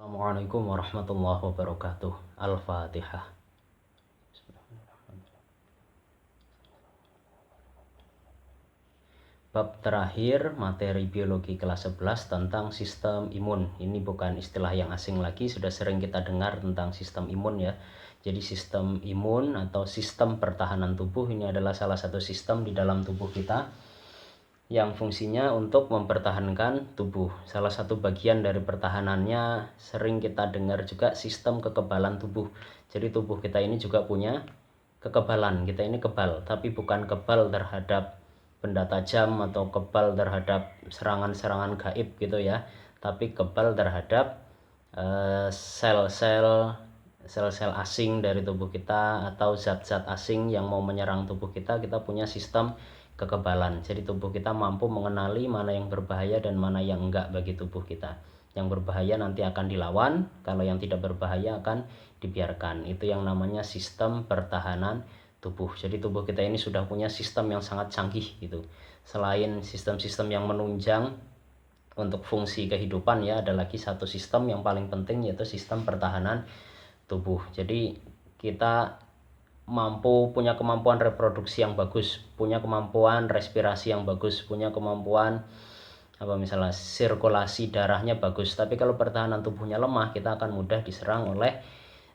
Assalamualaikum warahmatullahi wabarakatuh. Al-Fatihah. Bab terakhir materi biologi kelas 11 tentang sistem imun. Ini bukan istilah yang asing lagi, sudah sering kita dengar tentang sistem imun ya. Jadi sistem imun atau sistem pertahanan tubuh ini adalah salah satu sistem di dalam tubuh kita yang fungsinya untuk mempertahankan tubuh. Salah satu bagian dari pertahanannya sering kita dengar juga sistem kekebalan tubuh. Jadi tubuh kita ini juga punya kekebalan. Kita ini kebal, tapi bukan kebal terhadap benda tajam atau kebal terhadap serangan-serangan gaib gitu ya, tapi kebal terhadap sel-sel asing dari tubuh kita atau zat-zat asing yang mau menyerang tubuh kita. Kita punya sistem kekebalan. Jadi tubuh kita mampu mengenali mana yang berbahaya dan mana yang enggak bagi tubuh kita. Yang berbahaya nanti akan dilawan, kalau yang tidak berbahaya akan dibiarkan. Itu yang namanya sistem pertahanan tubuh. Jadi tubuh kita ini sudah punya sistem yang sangat canggih gitu. Selain sistem-sistem yang menunjang untuk fungsi kehidupan ya, ada lagi satu sistem yang paling penting, yaitu sistem pertahanan tubuh. Jadi kita punya kemampuan reproduksi yang bagus, punya kemampuan respirasi yang bagus, punya kemampuan misalnya sirkulasi darahnya bagus, tapi kalau pertahanan tubuhnya lemah, kita akan mudah diserang oleh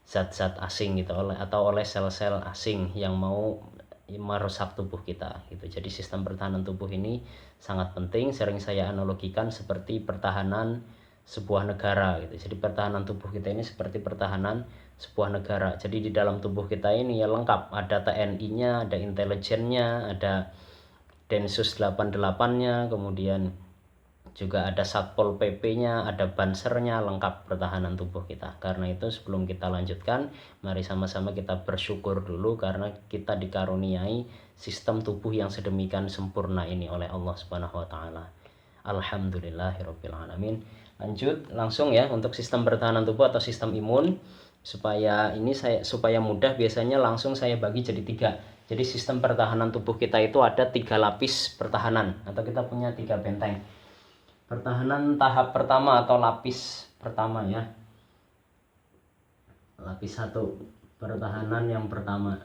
zat-zat asing gitu, atau oleh sel-sel asing yang mau merusak tubuh kita gitu. Jadi sistem pertahanan tubuh ini sangat penting. Sering saya analogikan seperti pertahanan sebuah negara gitu. Jadi pertahanan tubuh kita ini seperti pertahanan sebuah negara. Jadi di dalam tubuh kita ini ya lengkap, ada TNI-nya, ada intelijennya, ada Densus 88-nya, kemudian juga ada Satpol PP-nya, ada Bansernya, lengkap pertahanan tubuh kita. Karena itu sebelum kita lanjutkan, mari sama-sama kita bersyukur dulu karena kita dikaruniai sistem tubuh yang sedemikian sempurna ini oleh Allah Subhanahu wa taala. Alhamdulillahirabbil alamin. Lanjut langsung ya untuk sistem pertahanan tubuh atau sistem imun. Supaya mudah, biasanya langsung saya bagi jadi 3. Jadi sistem pertahanan tubuh kita itu ada 3 lapis pertahanan, atau kita punya 3 benteng. Pertahanan tahap pertama atau lapis pertama ya. Lapis 1, pertahanan yang pertama.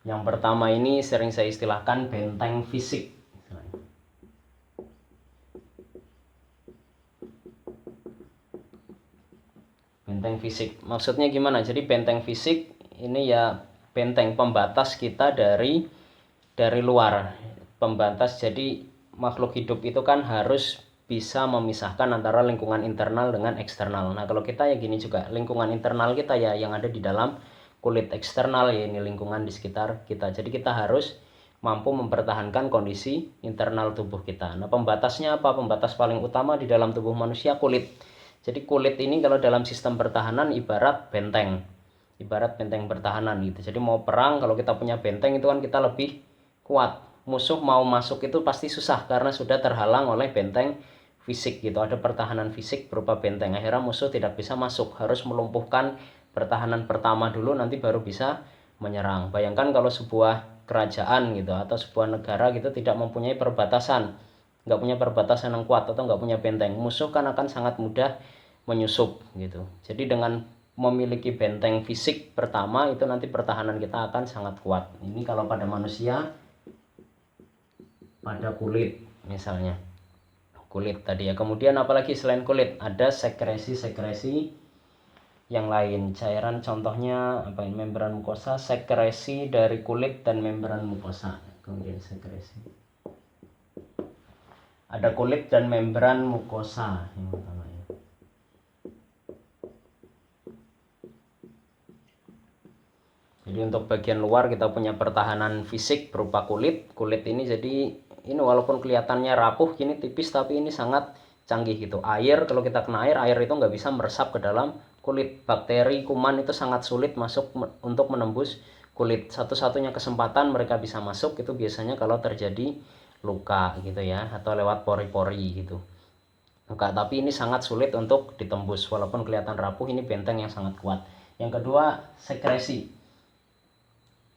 Yang pertama ini sering saya istilahkan benteng fisik. Benteng fisik maksudnya gimana? Jadi benteng fisik ini ya benteng pembatas kita dari luar. Pembatas, jadi makhluk hidup itu kan harus bisa memisahkan antara lingkungan internal dengan eksternal. Nah kalau kita ya gini juga, lingkungan internal kita ya yang ada di dalam kulit, eksternal ya ini lingkungan di sekitar kita. Jadi kita harus mampu mempertahankan kondisi internal tubuh kita. Nah pembatasnya apa? Pembatas paling utama di dalam tubuh manusia kulit. Jadi kulit ini kalau dalam sistem pertahanan ibarat benteng pertahanan gitu. Jadi mau perang, kalau kita punya benteng itu kan kita lebih kuat. Musuh mau masuk itu pasti susah karena sudah terhalang oleh benteng fisik gitu. Ada pertahanan fisik berupa benteng. Akhirnya musuh tidak bisa masuk, harus melumpuhkan pertahanan pertama dulu, nanti baru bisa menyerang. Bayangkan kalau sebuah kerajaan gitu atau sebuah negara gitu tidak mempunyai perbatasan, nggak punya perbatasan yang kuat atau nggak punya benteng, musuh kan akan sangat mudah menyusup gitu. Jadi dengan memiliki benteng fisik pertama itu nanti pertahanan kita akan sangat kuat. Ini kalau pada manusia, pada kulit misalnya, kulit tadi ya. Kemudian apalagi selain kulit, ada sekresi-sekresi yang lain, cairan, contohnya apa ini, membran mukosa, sekresi dari kulit dan membran mukosa. Kemudian sekresi, ada kulit dan membran mukosa yang pertama ya. Jadi untuk bagian luar kita punya pertahanan fisik berupa kulit. Kulit ini jadi ini walaupun kelihatannya rapuh gini tipis, tapi ini sangat canggih gitu. Air, kalau kita kena air itu nggak bisa meresap ke dalam kulit. Bakteri, kuman itu sangat sulit masuk untuk menembus kulit. Satu-satunya kesempatan mereka bisa masuk itu biasanya kalau terjadi luka gitu ya, atau lewat pori-pori gitu. Luka, tapi ini sangat sulit untuk ditembus. Walaupun kelihatan rapuh, ini benteng yang sangat kuat. Yang kedua,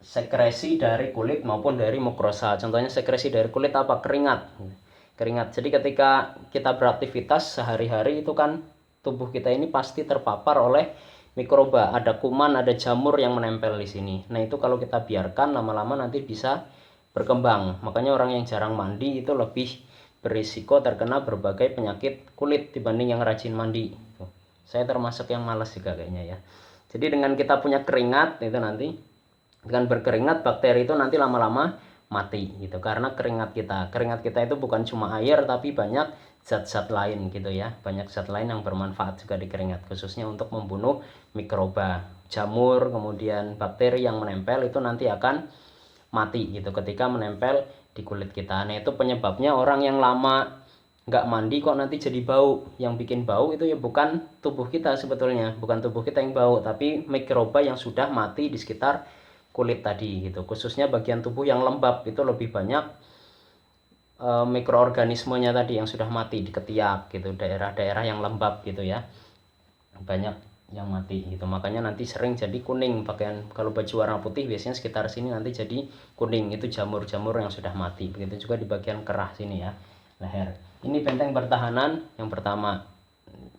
sekresi dari kulit maupun dari mukrosa. Contohnya sekresi dari kulit apa? Keringat. Jadi ketika kita beraktivitas sehari-hari itu kan tubuh kita ini pasti terpapar oleh mikroba, ada kuman, ada jamur yang menempel di sini. Nah itu kalau kita biarkan lama-lama nanti bisa berkembang. Makanya orang yang jarang mandi itu lebih berisiko terkena berbagai penyakit kulit dibanding yang rajin mandi. Saya termasuk yang malas juga kayaknya ya. Jadi dengan kita punya keringat itu nanti, dengan berkeringat bakteri itu nanti lama-lama mati gitu, karena keringat kita itu bukan cuma air tapi banyak zat-zat lain gitu ya, banyak zat lain yang bermanfaat juga di keringat, khususnya untuk membunuh mikroba, jamur, kemudian bakteri yang menempel itu nanti akan mati gitu ketika menempel di kulit kita. Nah itu penyebabnya orang yang lama nggak mandi kok nanti jadi bau. Yang bikin bau itu ya bukan tubuh kita sebetulnya, bukan tubuh kita yang bau, tapi mikroba yang sudah mati di sekitar kulit tadi gitu. Khususnya bagian tubuh yang lembab itu lebih banyak mikroorganismenya tadi yang sudah mati di ketiak gitu, daerah-daerah yang lembab gitu ya, banyak yang mati gitu. Makanya nanti sering jadi kuning pakaian, kalau baju warna putih biasanya sekitar sini nanti jadi kuning, itu jamur-jamur yang sudah mati. Begitu juga di bagian kerah sini ya, leher. Ini benteng pertahanan yang pertama.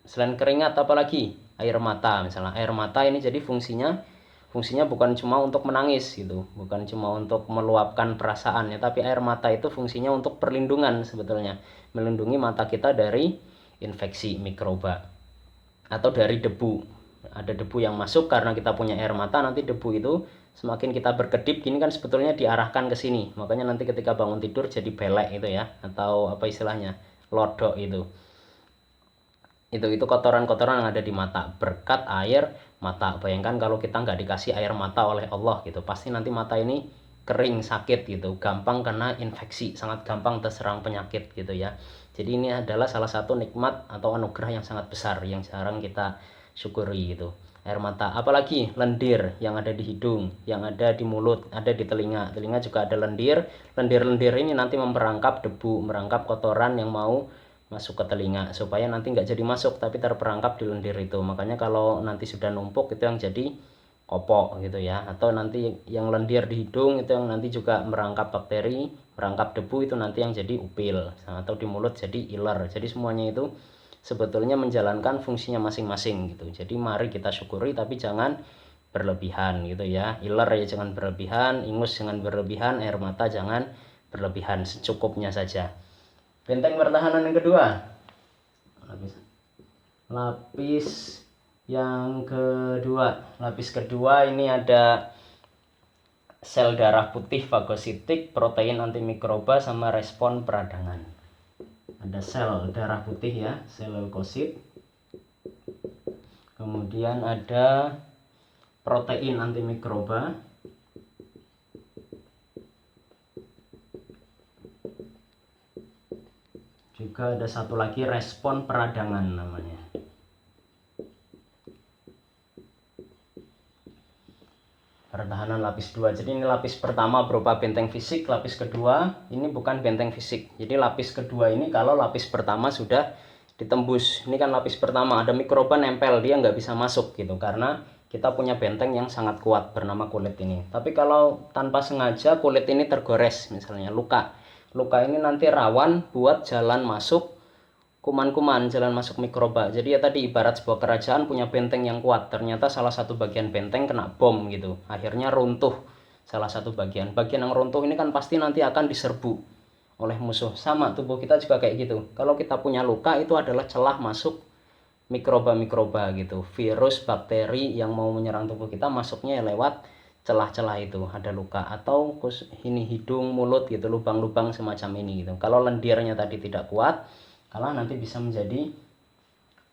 Selain keringat apalagi? Air mata misalnya. Air mata ini jadi fungsinya bukan cuma untuk menangis gitu, bukan cuma untuk meluapkan perasaan ya, tapi air mata itu fungsinya untuk perlindungan sebetulnya, melindungi mata kita dari infeksi mikroba atau dari debu. Ada debu yang masuk karena kita punya air mata, nanti debu itu semakin kita berkedip gini kan sebetulnya diarahkan ke sini, makanya nanti ketika bangun tidur jadi belek itu ya, atau apa istilahnya, lodok itu kotoran-kotoran yang ada di mata berkat air mata. Bayangkan kalau kita nggak dikasih air mata oleh Allah gitu, pasti nanti mata ini kering, sakit gitu, gampang kena infeksi, sangat gampang terserang penyakit gitu ya. Jadi ini adalah salah satu nikmat atau anugerah yang sangat besar yang jarang kita syukuri gitu. Air mata, apalagi lendir yang ada di hidung, yang ada di mulut, ada di telinga juga ada lendir. Lendir ini nanti memperangkap debu, merangkap kotoran yang mau masuk ke telinga, supaya nanti nggak jadi masuk tapi terperangkap di lendir itu. Makanya kalau nanti sudah numpuk itu yang jadi kopok gitu ya, atau nanti yang lendir di hidung itu yang nanti juga merangkap bakteri, merangkap debu, itu nanti yang jadi upil, atau di mulut jadi iler. Jadi semuanya itu sebetulnya menjalankan fungsinya masing-masing gitu. Jadi mari kita syukuri tapi jangan berlebihan gitu ya. Iler ya jangan berlebihan, ingus jangan berlebihan, air mata jangan berlebihan, secukupnya saja. Benteng pertahanan yang kedua, lapis yang kedua. Lapis kedua ini ada sel darah putih fagositik, protein antimikroba, sama respon peradangan. Ada sel darah putih ya, sel leukosit. Kemudian ada protein antimikroba. Juga ada satu lagi respon peradangan namanya. Pertahanan lapis 2. Jadi ini lapis pertama berupa benteng fisik, lapis kedua ini bukan benteng fisik. Jadi lapis kedua ini kalau lapis pertama sudah ditembus. Ini kan lapis pertama, ada mikroba nempel, dia nggak bisa masuk gitu, karena kita punya benteng yang sangat kuat bernama kulit ini. Tapi kalau tanpa sengaja kulit ini tergores misalnya, luka ini nanti rawan buat jalan masuk kuman-kuman, jalan masuk mikroba. Jadi ya tadi ibarat sebuah kerajaan punya benteng yang kuat, ternyata salah satu bagian benteng kena bom gitu, akhirnya runtuh salah satu bagian yang runtuh ini kan pasti nanti akan diserbu oleh musuh. Sama tubuh kita juga kayak gitu, kalau kita punya luka itu adalah celah masuk mikroba gitu, virus, bakteri yang mau menyerang tubuh kita masuknya lewat celah-celah itu, ada luka. Atau ini hidung, mulut gitu, lubang-lubang semacam ini gitu. Kalau lendirnya tadi tidak kuat, kalau nanti bisa menjadi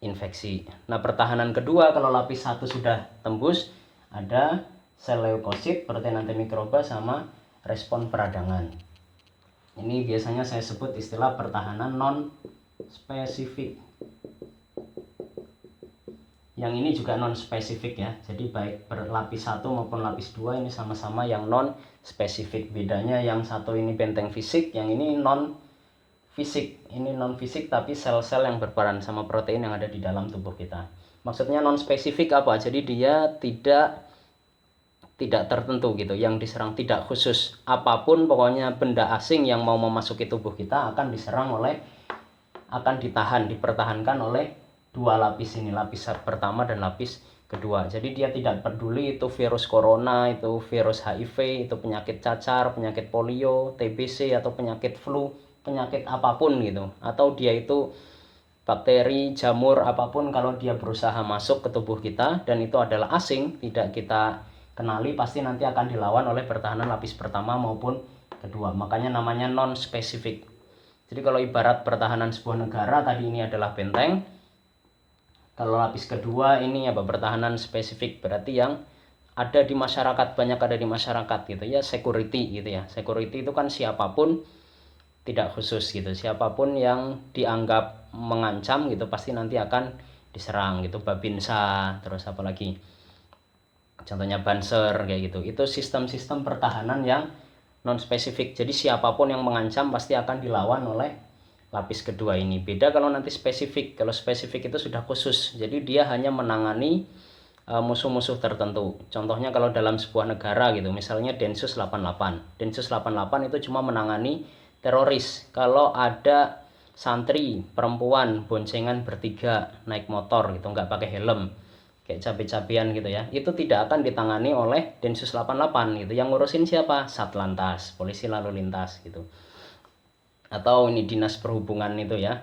infeksi. Nah pertahanan kedua kalau lapis 1 sudah tembus, ada sel leukosit, protein antimikroba, sama respon peradangan. Ini biasanya saya sebut istilah pertahanan non spesifik. Yang ini juga non spesifik ya. Jadi baik lapis 1 maupun lapis 2 ini sama-sama yang non spesifik. Bedanya yang satu ini benteng fisik, yang ini non fisik. Ini non fisik tapi sel-sel yang berperan sama protein yang ada di dalam tubuh kita. Maksudnya non spesifik apa? Jadi dia tidak tertentu gitu, yang diserang tidak khusus. Apapun pokoknya benda asing yang mau memasuki tubuh kita akan diserang oleh, akan ditahan, dipertahankan oleh dua lapis ini, lapis pertama dan lapis kedua. Jadi dia tidak peduli itu virus corona, itu virus HIV, itu penyakit cacar, penyakit polio, TBC atau penyakit flu, penyakit apapun gitu, atau dia itu bakteri, jamur, apapun, kalau dia berusaha masuk ke tubuh kita dan itu adalah asing, tidak kita kenali, pasti nanti akan dilawan oleh pertahanan lapis pertama maupun kedua. Makanya namanya non spesifik. Jadi kalau ibarat pertahanan sebuah negara tadi ini adalah benteng, kalau lapis kedua ini apa, pertahanan spesifik, berarti yang ada di masyarakat, banyak ada di masyarakat gitu ya, security gitu ya. Security itu kan siapapun, tidak khusus gitu, siapapun yang dianggap mengancam gitu pasti nanti akan diserang gitu. Babinsa, terus apa lagi, contohnya Banser kayak gitu. Itu sistem-sistem pertahanan yang non spesifik, jadi siapapun yang mengancam pasti akan dilawan oleh lapis kedua ini. Beda kalau nanti spesifik. Kalau spesifik itu sudah khusus, jadi dia hanya menangani musuh-musuh tertentu. Contohnya kalau dalam sebuah negara gitu, misalnya Densus 88. Densus 88 itu cuma menangani teroris. Kalau ada santri perempuan boncengan bertiga naik motor gitu, nggak pakai helm, kayak cabe-cabean gitu ya, itu tidak akan ditangani oleh Densus 88 gitu. Yang ngurusin siapa? Satlantas, polisi lalu lintas gitu, atau ini dinas perhubungan itu ya.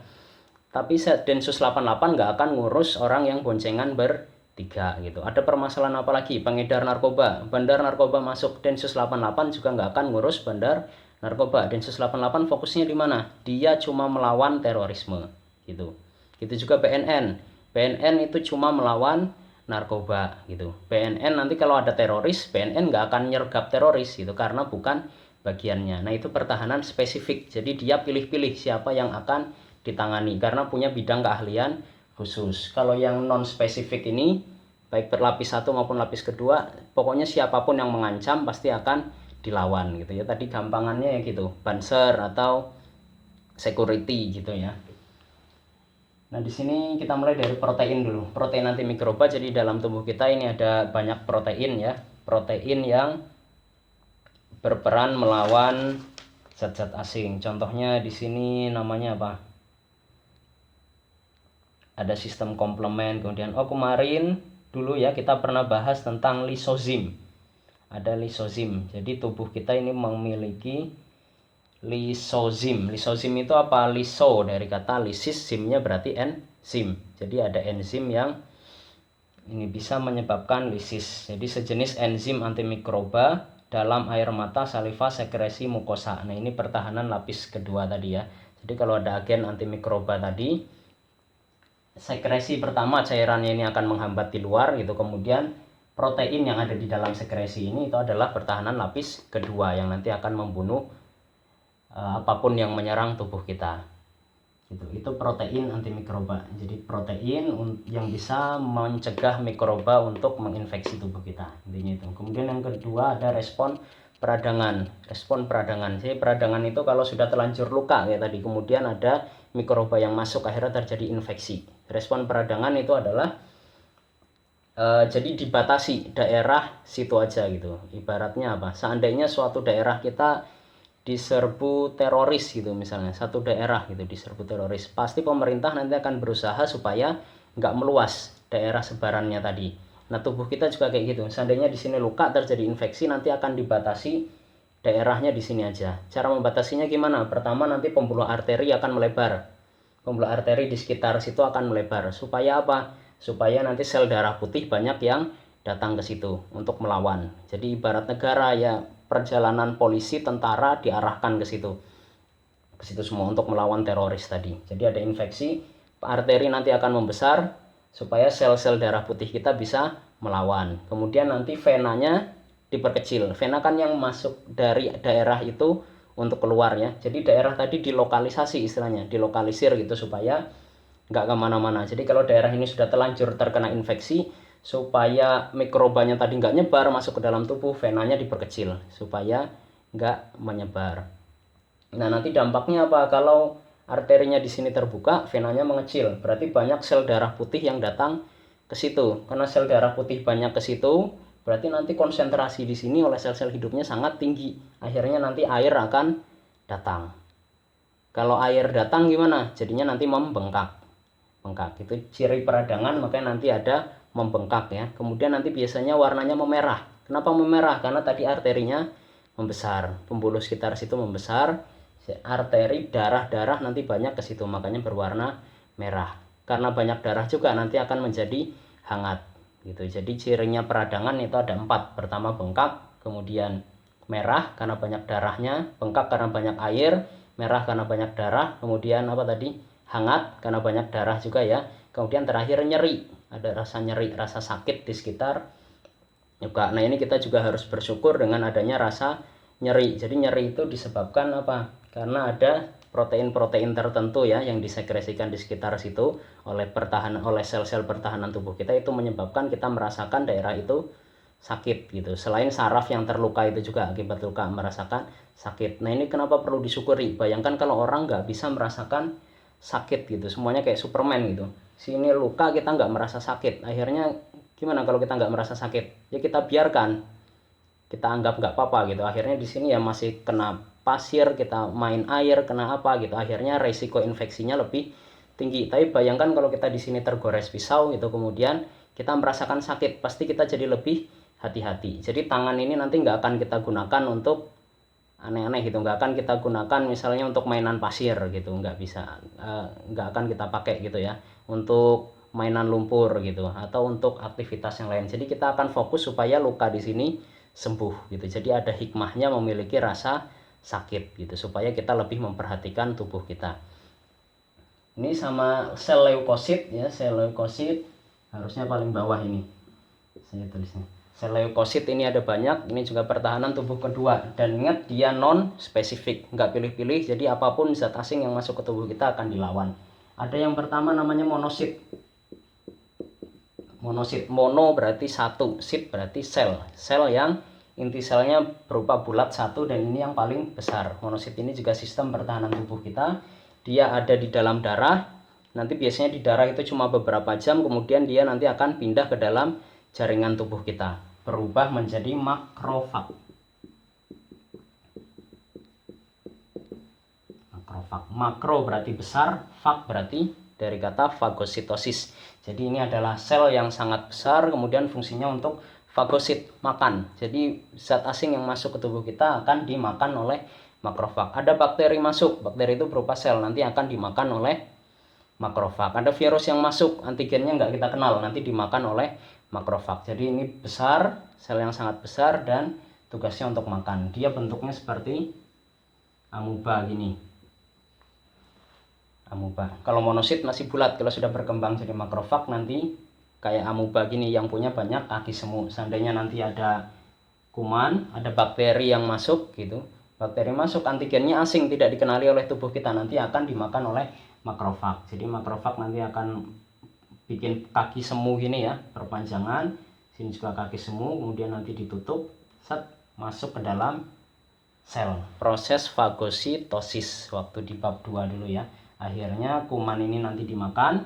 Tapi Densus 88 nggak akan ngurus orang yang boncengan bertiga gitu. Ada permasalahan apa lagi? Pengedar narkoba, bandar narkoba masuk, Densus 88 juga nggak akan ngurus bandar narkoba. Densus 88 fokusnya di mana? Dia cuma melawan terorisme gitu. Gitu juga BNN. BNN itu cuma melawan narkoba gitu. BNN nanti kalau ada teroris, BNN nggak akan nyergap teroris gitu karena bukan bagiannya. Nah itu pertahanan spesifik. Jadi dia pilih-pilih siapa yang akan ditangani karena punya bidang keahlian khusus. Kalau yang non spesifik ini, baik berlapis satu maupun lapis kedua, pokoknya siapapun yang mengancam pasti akan dilawan gitu ya. Tadi gampangannya ya gitu, Banser atau security gitu ya. Nah di sini kita mulai dari protein dulu. Protein antimikroba. Jadi dalam tubuh kita ini ada banyak protein ya. Protein yang berperan melawan zat-zat asing. Contohnya di sini namanya apa? Ada sistem komplement, kemudian kemarin dulu ya kita pernah bahas tentang lisozim. Ada lisozim. Jadi tubuh kita ini memiliki lisozim. Lisozim itu apa? Liso dari kata lisis, simnya berarti enzim. Jadi ada enzim yang ini bisa menyebabkan lisis. Jadi sejenis enzim antimikroba dalam air mata, saliva, sekresi, mukosa. Nah ini pertahanan lapis kedua tadi ya. Jadi kalau ada agen antimikroba tadi, sekresi pertama cairannya ini akan menghambat di luar gitu, kemudian protein yang ada di dalam sekresi ini itu adalah pertahanan lapis kedua yang nanti akan membunuh apapun yang menyerang tubuh kita gitu. Itu protein antimikroba. Jadi protein yang bisa mencegah mikroba untuk menginfeksi tubuh kita, intinya itu. Kemudian yang kedua ada respon peradangan. Respon peradangan, jadi peradangan itu kalau sudah terlanjur luka ya tadi, kemudian ada mikroba yang masuk, akhirnya terjadi infeksi. Respon peradangan itu adalah jadi dibatasi daerah situ aja gitu. Ibaratnya apa? Seandainya suatu daerah kita diserbu teroris gitu, misalnya satu daerah gitu diserbu teroris, pasti pemerintah nanti akan berusaha supaya nggak meluas daerah sebarannya tadi. Nah tubuh kita juga kayak gitu. Seandainya di sini luka terjadi infeksi, nanti akan dibatasi daerahnya di sini aja. Cara membatasinya gimana? Pertama nanti pembuluh arteri akan melebar. Pembuluh arteri di sekitar situ akan melebar. Supaya apa? Supaya nanti sel darah putih banyak yang datang ke situ untuk melawan. Jadi ibarat negara ya, perjalanan polisi, tentara diarahkan ke situ semua untuk melawan teroris tadi. Jadi ada infeksi, arteri nanti akan membesar supaya sel-sel darah putih kita bisa melawan. Kemudian nanti venanya diperkecil. Vena kan yang masuk dari daerah itu untuk keluar ya. Jadi daerah tadi dilokalisasi, istilahnya dilokalisir gitu supaya nggak kemana-mana. Jadi kalau daerah ini sudah terlanjur terkena infeksi, supaya mikrobanya tadi nggak nyebar masuk ke dalam tubuh, venanya diperkecil supaya nggak menyebar. Nah nanti dampaknya apa? Kalau arterinya di sini terbuka, venanya mengecil, berarti banyak sel darah putih yang datang ke situ. Karena sel darah putih banyak ke situ, berarti nanti konsentrasi di sini oleh sel-sel hidupnya sangat tinggi. Akhirnya nanti air akan datang. Kalau air datang gimana? Jadinya nanti membengkak. bengkak. Itu ciri peradangan, makanya nanti ada membengkak ya. Kemudian nanti biasanya warnanya memerah. Kenapa memerah? Karena tadi arterinya membesar, pembuluh sekitar situ membesar, arteri darah nanti banyak ke situ, makanya berwarna merah. Karena banyak darah juga nanti akan menjadi hangat gitu. Jadi cirinya peradangan itu ada 4. Pertama bengkak, kemudian merah karena banyak darahnya, bengkak karena banyak air, merah karena banyak darah, kemudian apa tadi, hangat karena banyak darah juga ya. Kemudian terakhir nyeri, ada rasa nyeri, rasa sakit di sekitar juga. Nah ini kita juga harus bersyukur dengan adanya rasa nyeri. Jadi nyeri itu disebabkan apa? Karena ada protein-protein tertentu ya yang disekresikan di sekitar situ oleh sel-sel pertahanan tubuh kita, itu menyebabkan kita merasakan daerah itu sakit gitu. Selain saraf yang terluka itu juga akibat luka merasakan sakit. Nah ini kenapa perlu disyukuri. Bayangkan kalau orang nggak bisa merasakan sakit gitu, semuanya kayak Superman gitu. Sini luka kita nggak merasa sakit, akhirnya gimana kalau kita nggak merasa sakit? Ya kita biarkan, kita anggap nggak apa-apa gitu. Akhirnya di sini ya masih kena pasir, kita main air, kena apa gitu. Akhirnya resiko infeksinya lebih tinggi. Tapi bayangkan kalau kita di sini tergores pisau itu, kemudian kita merasakan sakit, pasti kita jadi lebih hati-hati. Jadi tangan ini nanti nggak akan kita gunakan untuk aneh-aneh gitu, nggak akan kita gunakan misalnya untuk mainan pasir gitu, nggak bisa, nggak akan kita pakai gitu ya untuk mainan lumpur gitu atau untuk aktivitas yang lain. Jadi kita akan fokus supaya luka di sini sembuh gitu. Jadi ada hikmahnya memiliki rasa sakit gitu, supaya kita lebih memperhatikan tubuh kita. Ini sama sel leukosit ya, sel leukosit harusnya paling bawah ini saya tulisnya. Sel leukosit ini ada banyak, ini juga pertahanan tubuh kedua. Dan ingat dia non spesifik, nggak pilih-pilih, jadi apapun zat asing yang masuk ke tubuh kita akan dilawan. Ada yang pertama namanya monosit. Monosit, mono berarti satu, sit berarti sel. Sel yang inti selnya berupa bulat satu, dan ini yang paling besar. Monosit ini juga sistem pertahanan tubuh kita. Dia ada di dalam darah. Nanti biasanya di darah itu cuma beberapa jam, kemudian dia nanti akan pindah ke dalam jaringan tubuh kita, berubah menjadi makrofag. Makrofag. Makro berarti besar, fag berarti dari kata fagositosis. Jadi ini adalah sel yang sangat besar, kemudian fungsinya untuk fagosit, makan. Jadi zat asing yang masuk ke tubuh kita akan dimakan oleh makrofag. Ada bakteri masuk, bakteri itu berupa sel, nanti akan dimakan oleh makrofag. Ada virus yang masuk, antigennya nggak kita kenal, nanti dimakan oleh makrofag. Jadi ini besar, sel yang sangat besar, dan tugasnya untuk makan. Dia bentuknya seperti amuba gini. Amuba. Kalau monosit masih bulat, kalau sudah berkembang jadi makrofag nanti kayak amuba gini yang punya banyak kaki semu. Seandainya nanti ada kuman, ada bakteri yang masuk gitu. Bakteri masuk, antigennya asing, tidak dikenali oleh tubuh kita, nanti akan dimakan oleh makrofag. Jadi makrofag nanti akan bikin kaki semu gini ya, perpanjangan. Sini juga kaki semu, kemudian nanti ditutup, set, masuk ke dalam sel. Proses fagositosis waktu di bab 2 dulu ya. Akhirnya kuman ini nanti dimakan.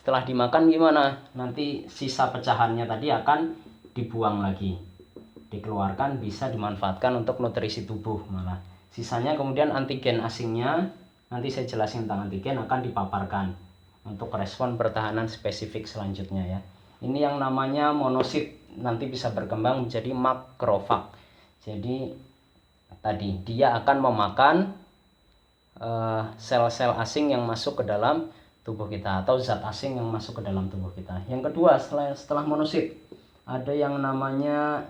Setelah dimakan gimana? Nanti sisa pecahannya tadi akan dibuang lagi, dikeluarkan, bisa dimanfaatkan untuk nutrisi tubuh malah. Sisanya kemudian antigen asingnya, nanti saya jelasin tentang antigen, akan dipaparkan untuk respon pertahanan spesifik selanjutnya ya. Ini yang namanya monosit, nanti bisa berkembang menjadi makrofag. Jadi tadi dia akan memakan sel-sel asing yang masuk ke dalam tubuh kita, atau zat asing yang masuk ke dalam tubuh kita. Yang kedua setelah monosit ada yang namanya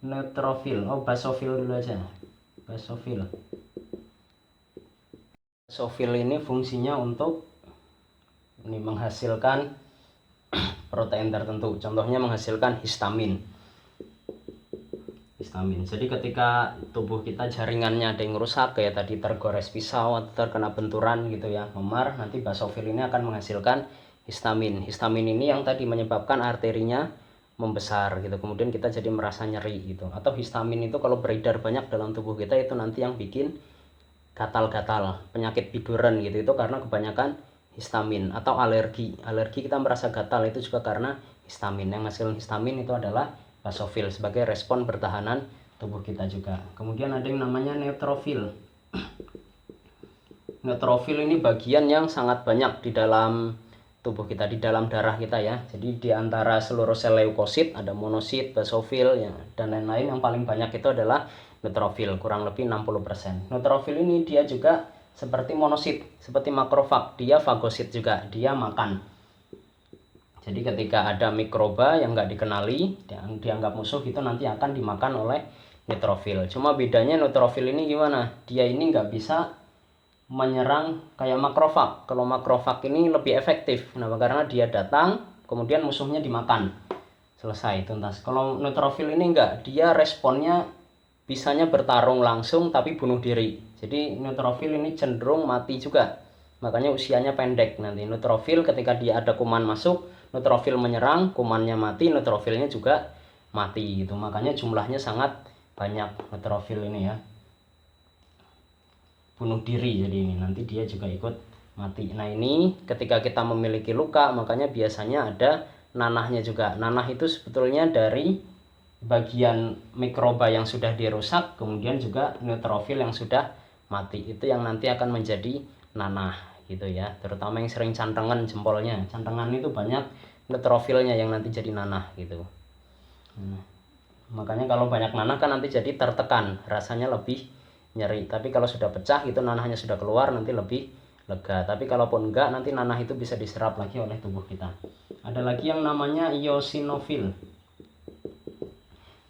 neutrofil. Basofil dulu aja. Basofil. Basofil ini fungsinya untuk ini menghasilkan protein tertentu. Contohnya menghasilkan histamin. Jadi ketika tubuh kita jaringannya ada yang rusak, kayak tadi tergores pisau atau terkena benturan gitu ya, memar, nanti basofil ini akan menghasilkan histamin. Histamin ini yang tadi menyebabkan arterinya membesar gitu, kemudian kita jadi merasa nyeri gitu. Atau histamin itu kalau beredar banyak dalam tubuh kita, itu nanti yang bikin gatal-gatal, penyakit biduran gitu, itu karena kebanyakan histamin. Atau alergi kita merasa gatal, itu juga karena histamin. Yang menghasilkan histamin itu adalah basofil sebagai respon pertahanan tubuh kita juga. Kemudian ada yang namanya neutrofil. Neutrofil ini bagian yang sangat banyak di dalam tubuh kita, di dalam darah kita ya. Jadi di antara seluruh sel leukosit ada monosit, basofil ya, dan lain-lain. Yang paling banyak itu adalah neutrofil, kurang lebih 60%. Neutrofil ini dia juga seperti monosit, seperti makrofag, dia fagosit juga, dia makan. Jadi ketika ada mikroba yang nggak dikenali, yang dianggap musuh, itu nanti akan dimakan oleh neutrofil. Cuma bedanya neutrofil ini gimana? Dia ini nggak bisa menyerang kayak makrofag. Kalau makrofag ini lebih efektif. Kenapa? Karena dia datang, kemudian musuhnya dimakan. Selesai, tuntas. Kalau neutrofil ini enggak, dia responnya bisanya bertarung langsung tapi bunuh diri. Jadi neutrofil ini cenderung mati juga. Makanya usianya pendek nanti. Neutrofil ketika dia ada kuman masuk, neutrofil menyerang, kumannya mati, neutrofilnya juga mati gitu. Makanya jumlahnya sangat banyak neutrofil ini ya. Bunuh diri, jadi ini nanti dia juga ikut mati. Nah ini ketika kita memiliki luka, makanya biasanya ada nanahnya juga. Nanah itu sebetulnya dari bagian mikroba yang sudah dirusak, kemudian juga neutrofil yang sudah mati, itu yang nanti akan menjadi nanah gitu ya. Terutama yang sering cantengan jempolnya, cantengan itu banyak neutrofilnya yang nanti jadi nanah gitu. Makanya kalau banyak nanah kan nanti jadi tertekan, rasanya lebih nyeri. Tapi kalau sudah pecah itu nanahnya sudah keluar, nanti lebih lega. Tapi kalaupun enggak, nanti nanah itu bisa diserap lagi oleh tubuh kita. Ada lagi yang namanya eosinofil.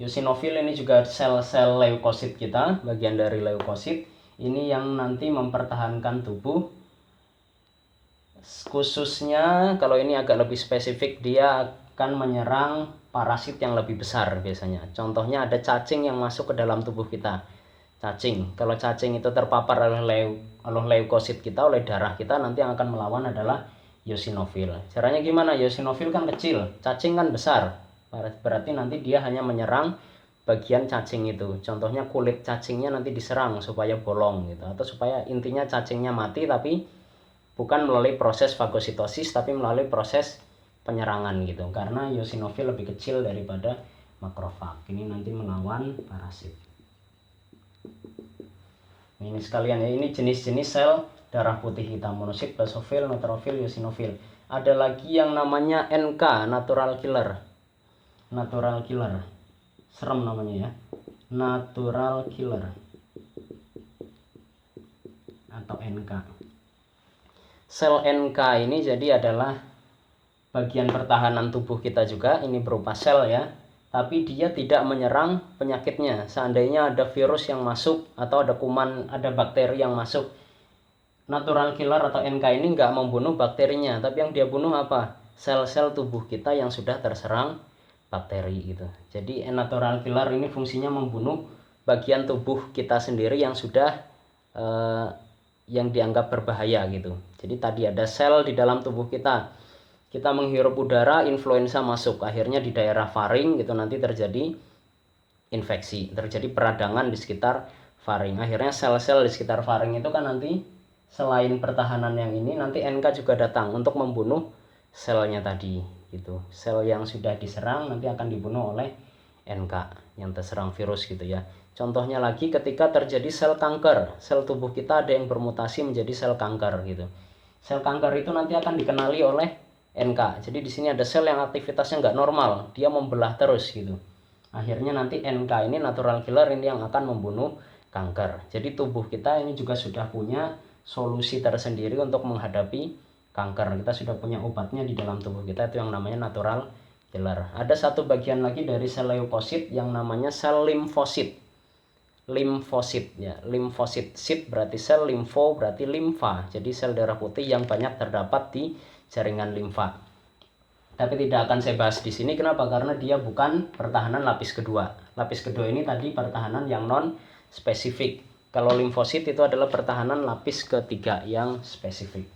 Eosinofil ini juga sel-sel leukosit kita, bagian dari leukosit. Ini yang nanti mempertahankan tubuh. Khususnya kalau ini agak lebih spesifik, dia akan menyerang parasit yang lebih besar biasanya. Contohnya ada cacing yang masuk ke dalam tubuh kita. Cacing, kalau cacing itu terpapar oleh leukosit kita, oleh darah kita, nanti yang akan melawan adalah eosinofil. Caranya gimana? Eosinofil kan kecil, cacing kan besar, berarti nanti dia hanya menyerang bagian cacing itu. Contohnya kulit cacingnya nanti diserang supaya bolong gitu, atau supaya intinya cacingnya mati, tapi bukan melalui proses fagositosis tapi melalui proses penyerangan gitu, karena eosinofil lebih kecil daripada makrofag. Ini nanti melawan parasit. Ini sekalian ya, ini jenis-jenis sel darah putih hitam: monosit, basofil, neutrofil, eosinofil. Ada lagi yang namanya NK, natural killer. Natural killer, serem namanya ya, natural killer atau NK. Sel NK ini jadi adalah bagian pertahanan tubuh kita juga. Ini berupa sel ya, tapi dia tidak menyerang penyakitnya. Seandainya ada virus yang masuk atau ada kuman, ada bakteri yang masuk, natural killer atau NK ini nggak membunuh bakterinya, tapi yang dia bunuh apa? Sel-sel tubuh kita yang sudah terserang bakteri gitu. Jadi natural killer ini fungsinya membunuh bagian tubuh kita sendiri yang sudah yang dianggap berbahaya gitu. Jadi tadi ada sel di dalam tubuh kita. Kita menghirup udara, influenza masuk, akhirnya di daerah faring gitu nanti terjadi infeksi, terjadi peradangan di sekitar faring. Akhirnya sel-sel di sekitar faring itu kan nanti selain pertahanan yang ini, nanti NK juga datang untuk membunuh selnya tadi gitu. Sel yang sudah diserang nanti akan dibunuh oleh NK yang terserang virus gitu ya. Contohnya lagi ketika terjadi sel kanker, sel tubuh kita ada yang bermutasi menjadi sel kanker gitu. Sel kanker itu nanti akan dikenali oleh NK. Jadi di sini ada sel yang aktivitasnya nggak normal, dia membelah terus gitu. Akhirnya nanti NK ini, natural killer, ini yang akan membunuh kanker. Jadi tubuh kita ini juga sudah punya solusi tersendiri untuk menghadapi kanker. Kita sudah punya obatnya di dalam tubuh kita, itu yang namanya natural killer. Ada satu bagian lagi dari sel leukosit yang namanya sel limfosit. Limfosit ya, limfosit, sit berarti sel, limfo berarti limfa. Jadi sel darah putih yang banyak terdapat di jaringan limfa. Tapi tidak akan saya bahas di sini. Kenapa? Karena dia bukan pertahanan lapis kedua. Lapis kedua ini tadi pertahanan yang non spesifik. Kalau limfosit itu adalah pertahanan lapis ketiga yang spesifik.